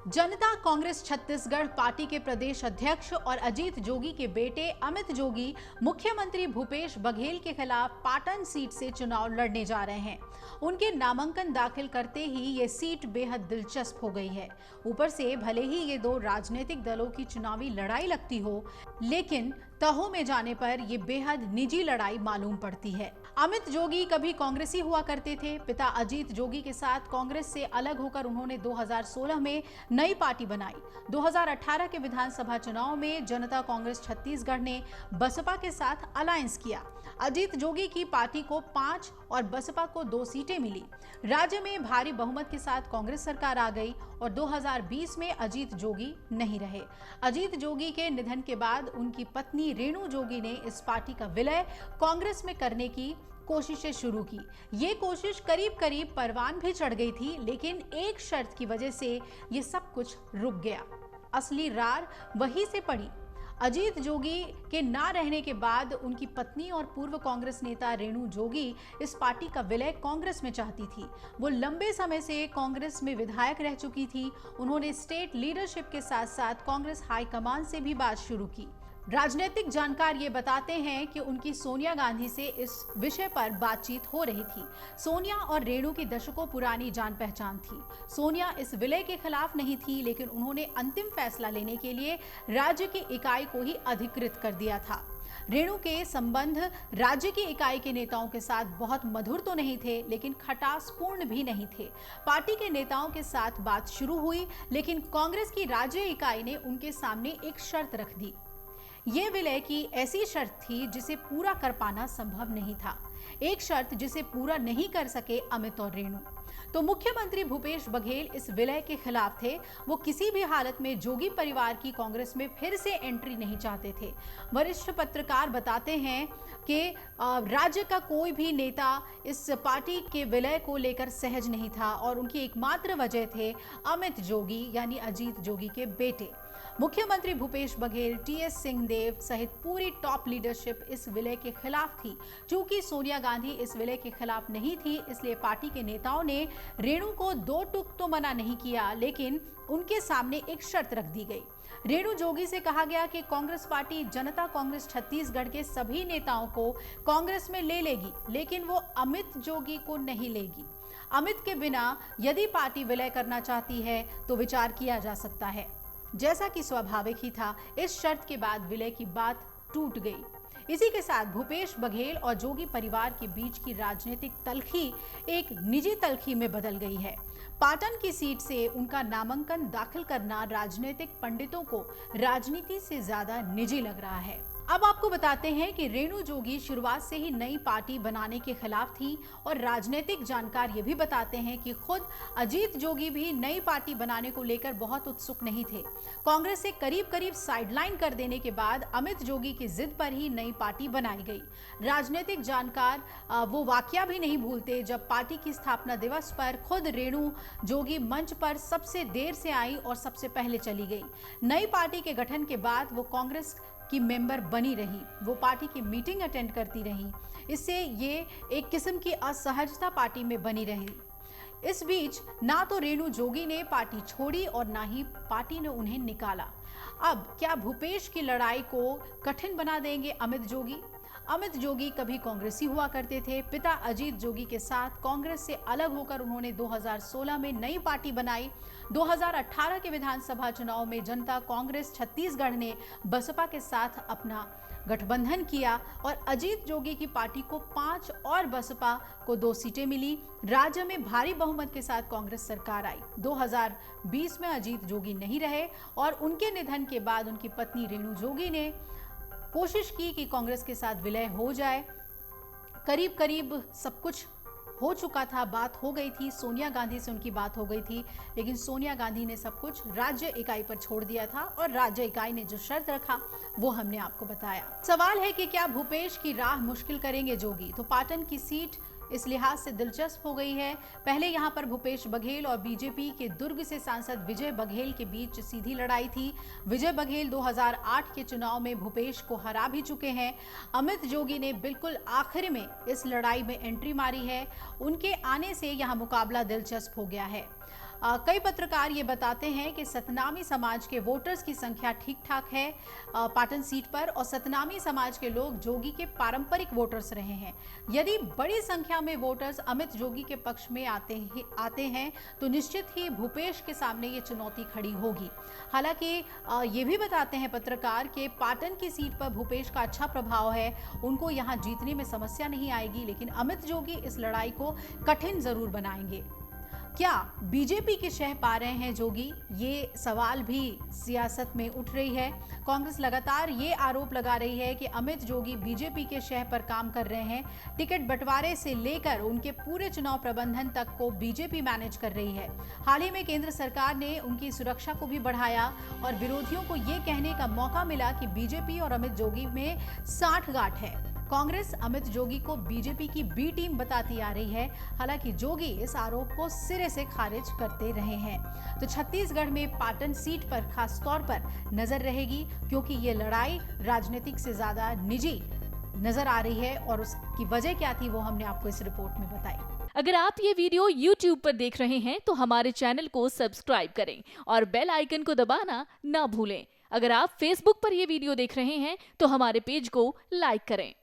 जनता Congress Chhattisgarh party के प्रदेश अध्यक्ष और अजीत जोगी के बेटे अमित जोगी मुख्यमंत्री भूपेश बघेल के खिलाफ पाटन सीट से चुनाव लड़ने जा रहे हैं। उनके नामांकन दाखिल करते ही ये सीट बेहद दिलचस्प हो गई है। ऊपर से भले ही ये दो राजनीतिक दलों की चुनावी लड़ाई लगती हो, लेकिन तहों में जाने पर ये बेहद निजी लड़ाई मालूम पड़ती है। अमित जोगी कभी कांग्रेसी हुआ करते थे। पिता अजीत जोगी के साथ कांग्रेस से अलग होकर उन्होंने 2016 में नई पार्टी बनाई। 2018 के विधानसभा चुनाव में जनता कांग्रेस छत्तीसगढ़ ने बसपा के साथ अलायंस किया। अजीत जोगी की पार्टी को 5 और बसपा को 2 सीटें मिली। राज्य में भारी बहुमत के साथ कांग्रेस सरकार आ गई और 2020 में अजीत जोगी नहीं रहे। अजीत जोगी के निधन के बाद उनकी पत्नी रेणु जोगी ने इस पार्टी का विलय कांग्रेस में करने की कोशिशें शुरू की। ये कोशिश करीब करीब परवान भी चढ़ गई थी, लेकिन एक शर्त की वजह से ये सब कुछ रुक गया। असली रार वहीं से पड़ी। अजीत जोगी के ना रहने के बाद उनकी पत्नी और पूर्व कांग्रेस नेता रेणु जोगी इस पार्टी का विलय कांग्रेस में चाहती थी। वो लंबे समय से कांग्रेस में विधायक रह चुकी थी। उन्होंने स्टेट लीडरशिप के साथ साथ कांग्रेस हाईकमान से भी बात शुरू की। राजनीतिक जानकार ये बताते हैं कि उनकी सोनिया गांधी से इस विषय पर बातचीत हो रही थी। सोनिया और रेणु की दशकों पुरानी जान पहचान थी। सोनिया इस विलय के खिलाफ नहीं थी, लेकिन उन्होंने अंतिम फैसला लेने के लिए राज्य की इकाई को ही अधिकृत कर दिया था। रेणु के संबंध राज्य की इकाई के नेताओं के साथ बहुत मधुर तो नहीं थे, लेकिन खटासपूर्ण भी नहीं थे। पार्टी के नेताओं के साथ बात शुरू हुई, लेकिन कांग्रेस की राज्य इकाई ने उनके सामने एक शर्त रख दी। ये विलय की ऐसी शर्त थी जिसे पूरा कर पाना संभव नहीं था। एक शर्त जिसे पूरा नहीं कर सके अमित और रेणु। तो मुख्यमंत्री भूपेश बघेल इस विलय के खिलाफ थे। वो किसी भी हालत में जोगी परिवार की कांग्रेस में फिर से एंट्री नहीं चाहते थे। वरिष्ठ पत्रकार बताते हैं कि राज्य का कोई भी नेता इस पार्टी के विलय को लेकर सहज नहीं था और उनकी एकमात्र वजह थे अमित जोगी यानी अजीत जोगी के बेटे। मुख्यमंत्री भूपेश बघेल, टीएस सिंहदेव सहित पूरी टॉप लीडरशिप इस विलय के खिलाफ थी। चूंकि सोनिया गांधी इस विलय के खिलाफ नहीं थी, इसलिए पार्टी के नेताओं ने रेणु को 2 टूक तो मना नहीं किया, लेकिन उनके सामने एक शर्त रख दी गई। रेणु जोगी से कहा गया कि कांग्रेस पार्टी जनता कांग्रेस छत्तीसगढ़ के सभी नेताओं को कांग्रेस में ले लेगी, लेकिन वो अमित जोगी को नहीं लेगी। अमित के बिना यदि पार्टी विलय करना चाहती है तो विचार किया जा सकता है। जैसा कि स्वाभाविक ही था, इस शर्त के बाद विलय की बात टूट गई। इसी के साथ भूपेश बघेल और जोगी परिवार के बीच की राजनीतिक तल्खी एक निजी तल्खी में बदल गई है। पाटन की सीट से उनका नामांकन दाखिल करना राजनीतिक पंडितों को राजनीति से ज्यादा निजी लग रहा है। अब आपको बताते हैं कि रेणु जोगी शुरुआत से ही नई पार्टी बनाने के खिलाफ थी और राजनीतिक जानकार ये भी बताते हैं कि खुद अजीत जोगी भी नई पार्टी बनाने को लेकर बहुत उत्सुक नहीं थे। कांग्रेस से करीब करीब साइडलाइन कर देने के बाद अमित जोगी की जिद पर ही नई पार्टी बनाई गई। राजनीतिक जानकार वो वाकया भी नहीं भूलते जब पार्टी की स्थापना दिवस पर खुद रेणु जोगी मंच पर सबसे देर से आई और सबसे पहले चली गई। नई पार्टी के गठन के बाद वो कांग्रेस की मेंबर बनी रही, वो पार्टी की मीटिंग अटेंड करती रही। इससे ये एक किस्म की असहजता पार्टी में बनी रही। इस बीच ना तो रेणु जोगी ने पार्टी छोड़ी और ना ही पार्टी ने उन्हें निकाला। अब क्या भूपेश की लड़ाई को कठिन बना देंगे अमित जोगी? अमित जोगी कभी कांग्रेसी हुआ करते थे। पिता अजीत जोगी के साथ कांग्रेस से अलग होकर उन्होंने 2016 में नई पार्टी बनाई। 2018 के विधानसभा चुनाव में जनता कांग्रेस छत्तीसगढ़ ने बसपा के साथ अपना गठबंधन किया और अजीत जोगी की पार्टी को 5 और बसपा को 2 सीटें मिली। राज्य में भारी बहुमत के साथ कांग्रेस सरकार आई। 2020 में अजीत जोगी नहीं रहे और उनके निधन के बाद उनकी पत्नी रेणु जोगी ने कोशिश की कि कांग्रेस के साथ विलय हो जाए। करीब करीब सब कुछ हो चुका था, बात हो गई थी, सोनिया गांधी से उनकी बात हो गई थी, लेकिन सोनिया गांधी ने सब कुछ राज्य इकाई पर छोड़ दिया था और राज्य इकाई ने जो शर्त रखा वो हमने आपको बताया। सवाल है कि क्या भूपेश की राह मुश्किल करेंगे जोगी? तो पाटन की सीट इस लिहाज से दिलचस्प हो गई है। पहले यहां पर भूपेश बघेल और बीजेपी के दुर्ग से सांसद विजय बघेल के बीच सीधी लड़ाई थी। विजय बघेल 2008 के चुनाव में भूपेश को हरा भी चुके हैं। अमित जोगी ने बिल्कुल आखिर में इस लड़ाई में एंट्री मारी है। उनके आने से यहां मुकाबला दिलचस्प हो गया है। कई पत्रकार ये बताते हैं कि सतनामी समाज के वोटर्स की संख्या ठीक ठाक है पाटन सीट पर, और सतनामी समाज के लोग जोगी के पारंपरिक वोटर्स रहे हैं। यदि बड़ी संख्या में वोटर्स अमित जोगी के पक्ष में आते हैं तो निश्चित ही भूपेश के सामने ये चुनौती खड़ी होगी। हालांकि ये भी बताते हैं पत्रकार कि पाटन की सीट पर भूपेश का अच्छा प्रभाव है, उनको यहां जीतने में समस्या नहीं आएगी, लेकिन अमित जोगी इस लड़ाई को कठिन जरूर बनाएंगे। क्या बीजेपी की शह पा रहे हैं जोगी? ये सवाल भी सियासत में उठ रही है। कांग्रेस लगातार ये आरोप लगा रही है कि अमित जोगी बीजेपी के शह पर काम कर रहे हैं। टिकट बंटवारे से लेकर उनके पूरे चुनाव प्रबंधन तक को बीजेपी मैनेज कर रही है। हाल ही में केंद्र सरकार ने उनकी सुरक्षा को भी बढ़ाया और विरोधियों को ये कहने का मौका मिला कि बीजेपी और अमित जोगी में साठगांठ है। कांग्रेस अमित जोगी को बीजेपी की बी टीम बताती आ रही है। हालांकि जोगी इस आरोप को सिरे से खारिज करते रहे हैं। तो छत्तीसगढ़ में पाटन सीट पर खास तौर पर नजर रहेगी, क्योंकि ये लड़ाई राजनीतिक से ज्यादा निजी नजर आ रही है, और उसकी वजह क्या थी वो हमने आपको इस रिपोर्ट में बताई। अगर आप ये वीडियो YouTube पर देख रहे हैं तो हमारे चैनल को सब्सक्राइब करें और बेल आइकन को दबाना ना भूलें। अगर आप Facebook पर ये वीडियो देख रहे हैं तो हमारे पेज को लाइक करें।